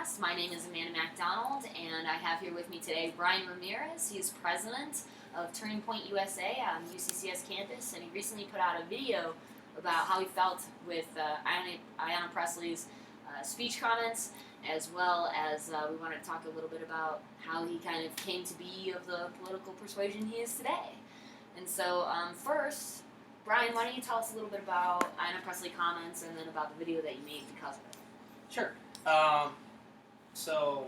podcast. My name is Ayanna MacDonald, and I have here with me today Brian Ramirez. He is president of Turning Point USA on UCCS campus, and he recently put out a video about how he felt with Ayanna Pressley's speech comments, as well as we wanted to talk a little bit about how he kind of came to be of the political persuasion he is today. And so first, Brian, why don't you tell us a little bit about Ayanna Pressley comments and then about the video that you made because of it? Sure. So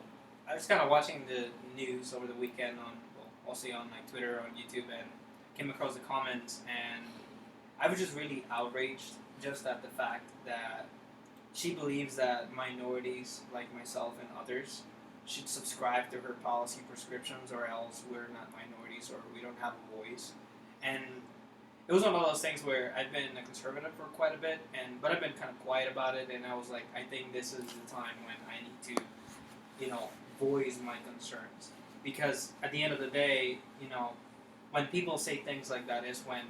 I was kind of watching the news over the weekend mostly on like Twitter or on YouTube, and came across the comments, and I was just really outraged just at the fact that she believes that minorities like myself and others should subscribe to her policy prescriptions, or else we're not minorities or we don't have a voice. And it was one of those things where I've been a conservative for quite a bit, but I've been kind of quiet about it, and I was like, I think this is the time when I need to, voice my concerns. Because at the end of the day, when people say things like that is when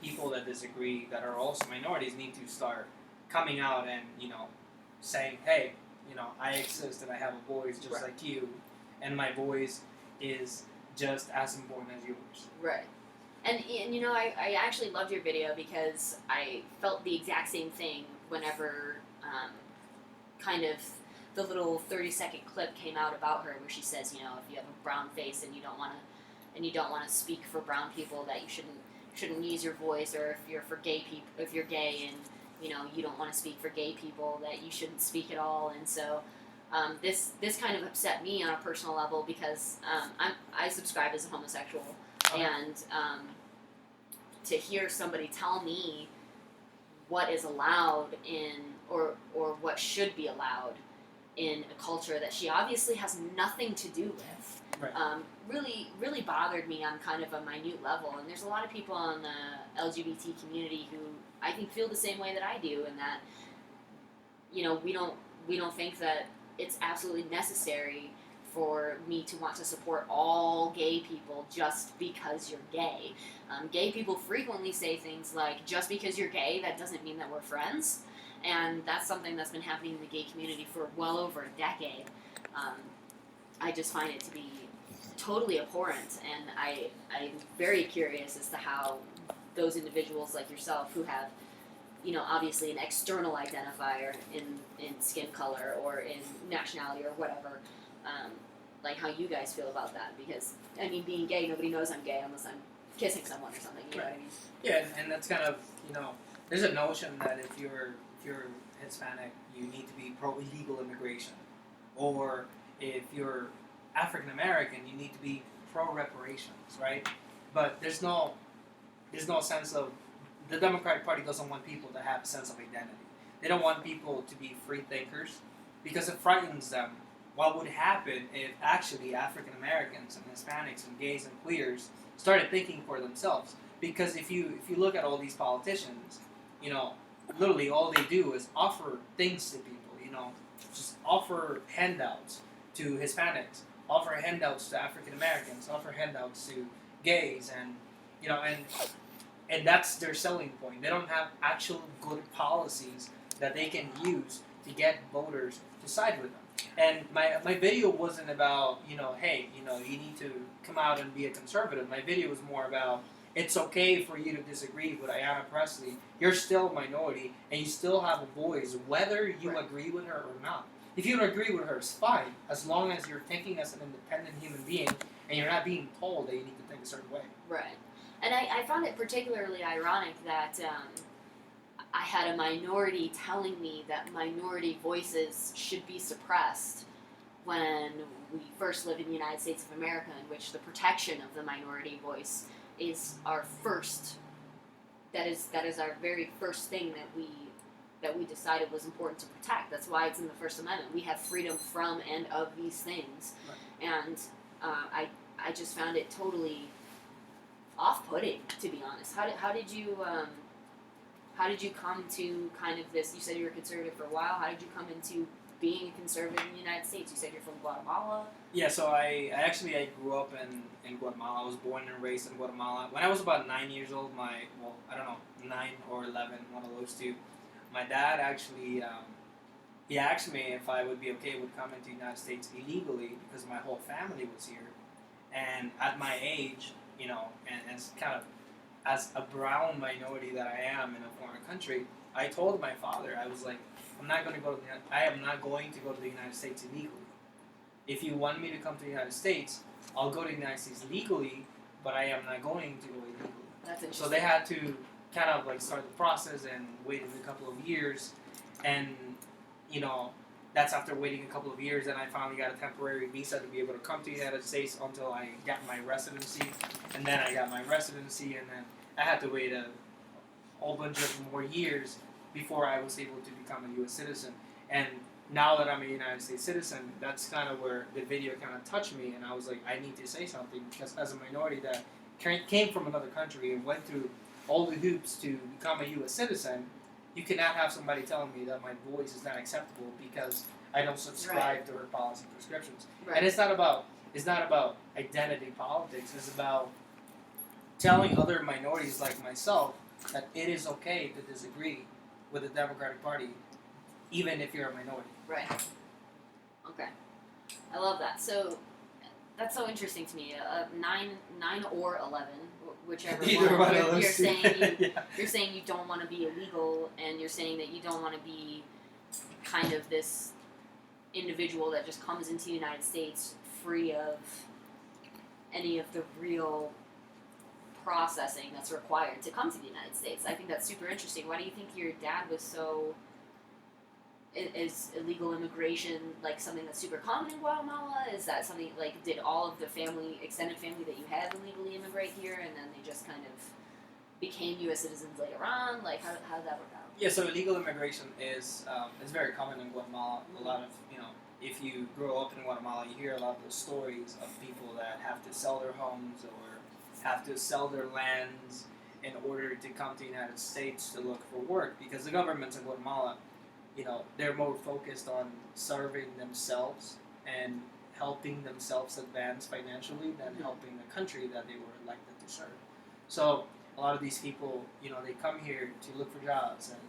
people that disagree, that are also minorities, need to start coming out and, saying, hey, I exist and I have a voice just Right. like you, and my voice is just as important as yours. Right. And I actually loved your video because I felt the exact same thing whenever kind of the little 30-second clip came out about her where she says, if you have a brown face and you don't want to speak for brown people, that you shouldn't use your voice, or if you're gay and you don't want to speak for gay people, that you shouldn't speak at all. And so this kind of upset me on a personal level because I subscribe as a homosexual. Okay. And to hear somebody tell me what is allowed in, or what should be allowed in a culture that she obviously has nothing to do with, Right. really bothered me on kind of a minute level. And there's a lot of people in the LGBT community who I think feel the same way that I do, and that we don't think that it's absolutely necessary for me to want to support all gay people just because you're gay. Gay people frequently say things like, just because you're gay, that doesn't mean that we're friends. And that's something that's been happening in the gay community for well over a decade. I just find it to be totally abhorrent, and I'm very curious as to how those individuals like yourself who have obviously an external identifier in skin color or in nationality or whatever, like how you guys feel about that. Because, being gay, nobody knows I'm gay unless I'm kissing someone or something, you know what I mean? Yeah, and that's kind of, there's a notion that if you're Hispanic, you need to be pro-illegal immigration. Or if you're African American, you need to be pro-reparations, right? But there's no sense of, the Democratic Party doesn't want people to have a sense of identity. They don't want people to be free thinkers because it frightens them. What would happen if actually African Americans and Hispanics and gays and queers started thinking for themselves? Because if you look at all these politicians, literally all they do is offer things to people, just offer handouts to Hispanics, offer handouts to African Americans, offer handouts to gays, and and that's their selling point. They don't have actual good policies that they can use to get voters to side with them. And my video wasn't about, hey, you need to come out and be a conservative. My video was more about, it's okay for you to disagree with Ayanna Pressley. You're still a minority, and you still have a voice, whether you Right. agree with her or not. If you don't agree with her, it's fine, as long as you're thinking as an independent human being, and you're not being told that you need to think a certain way. Right. And I found it particularly ironic that I had a minority telling me that minority voices should be suppressed when we first live in the United States of America, in which the protection of the minority voice is our first. That is our very first thing that we decided was important to protect. That's why it's in the First Amendment. We have freedom from and of these things, Right. and I just found it totally off-putting, to be honest. How did you come to kind of this? You said you were conservative for a while. How did you come into being a conservative in the United States? You said you're from Guatemala. Yeah, so I grew up in Guatemala. I was born and raised in Guatemala. When I was about 9 years old, 9 or 11, one of those two, my dad actually, he asked me if I would be okay with coming to the United States illegally because my whole family was here. And at my age, and it's kind of as a brown minority that I am in a foreign country, I told my father, I was like, I am not going to go to the United States illegally. If you want me to come to the United States, I'll go to the United States legally, but I am not going to go illegally. That's interesting. So they had to kind of like start the process and waited a couple of years, and that's after waiting a couple of years, and I finally got a temporary visa to be able to come to the United States until I got my residency, and then I got my residency, and then I had to wait a whole bunch of more years before I was able to become a U.S. citizen. And now that I'm a United States citizen, that's kind of where the video kind of touched me, and I was like, I need to say something, because as a minority that came from another country and went through all the hoops to become a U.S. citizen, you cannot have somebody telling me that my voice is not acceptable because I don't subscribe to her policy prescriptions. Right. And it's not about identity politics. It's about telling other minorities like myself that it is okay to disagree with the Democratic Party, even if you're a minority. Right. Okay. I love that. So that's so interesting to me. 9 or 11, whichever one. You're saying you're saying you don't want to be illegal, and you're saying that you don't want to be kind of this individual that just comes into the United States free of any of the real processing that's required to come to the United States. I think that's super interesting. Why do you think your dad was so... Is illegal immigration like something that's super common in Guatemala? Is that something like, did all of the extended family that you had illegally immigrate here, and then they just kind of became U.S. citizens later on? Like, how did that work out? Yeah, so illegal immigration is very common in Guatemala. A lot of, if you grow up in Guatemala, you hear a lot of those stories of people that have to sell their homes or have to sell their lands in order to come to the United States to look for work, because the governments in Guatemala, they're more focused on serving themselves and helping themselves advance financially than helping the country that they were elected to serve. So a lot of these people, they come here to look for jobs, and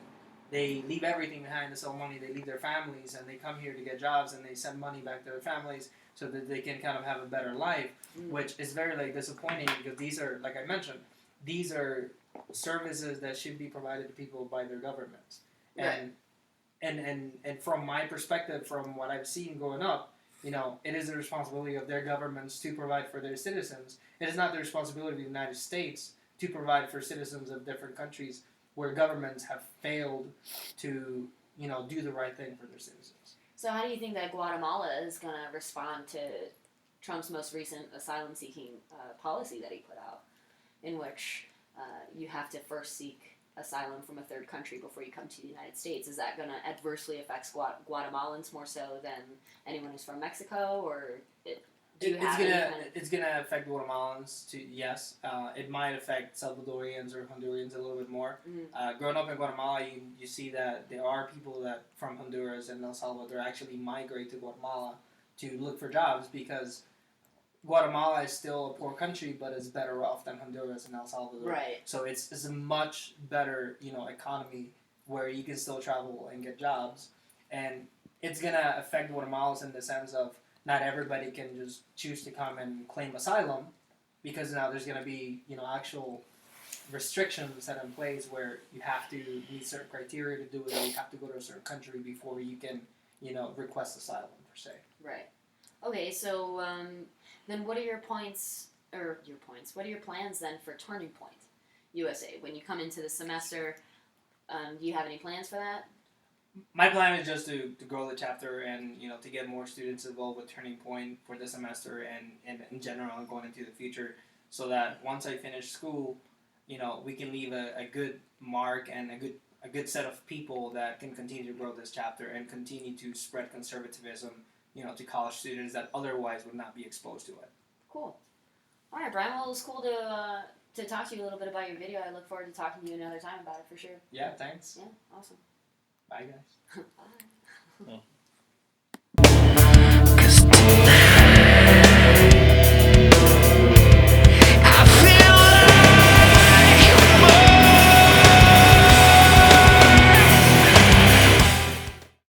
they leave everything behind to sell money. They leave their families, and they come here to get jobs, and they send money back to their families so that they can kind of have a better life, which is very disappointing, because these are, like I mentioned, these are services that should be provided to people by their governments. Right. And from my perspective, from what I've seen growing up, it is the responsibility of their governments to provide for their citizens. It is not the responsibility of the United States to provide for citizens of different countries where governments have failed to, do the right thing for their citizens. So how do you think that Guatemala is going to respond to Trump's most recent asylum-seeking policy that he put out, in which you have to first seek asylum from a third country before you come to the United States? Is that going to adversely affect Guatemalans more so than anyone who's from Mexico, or it's gonna affect Guatemalans too? Yes, it might affect Salvadorians or Hondurans a little bit more. Growing up in Guatemala, you see that there are people that from Honduras and El Salvador actually migrate to Guatemala to look for jobs, because Guatemala is still a poor country, but is better off than Honduras and El Salvador. Right. So it's a much better, economy where you can still travel and get jobs. And it's going to affect Guatemalans in the sense of not everybody can just choose to come and claim asylum, because now there's going to be, actual restrictions set in place where you have to meet certain criteria to do it, or you have to go to a certain country before you can, request asylum per se. Right. Okay, so then what are your plans then for Turning Point USA? When you come into the semester, do you have any plans for that? My plan is just to grow the chapter and, to get more students involved with Turning Point for the semester and in general going into the future, so that once I finish school, we can leave a good mark and a good set of people that can continue to grow this chapter and continue to spread conservatism, to college students that otherwise would not be exposed to it. Cool. All right, Brian. Well, it was cool to talk to you a little bit about your video. I look forward to talking to you another time about it for sure. Yeah, thanks. Yeah, awesome. Bye, guys. Bye.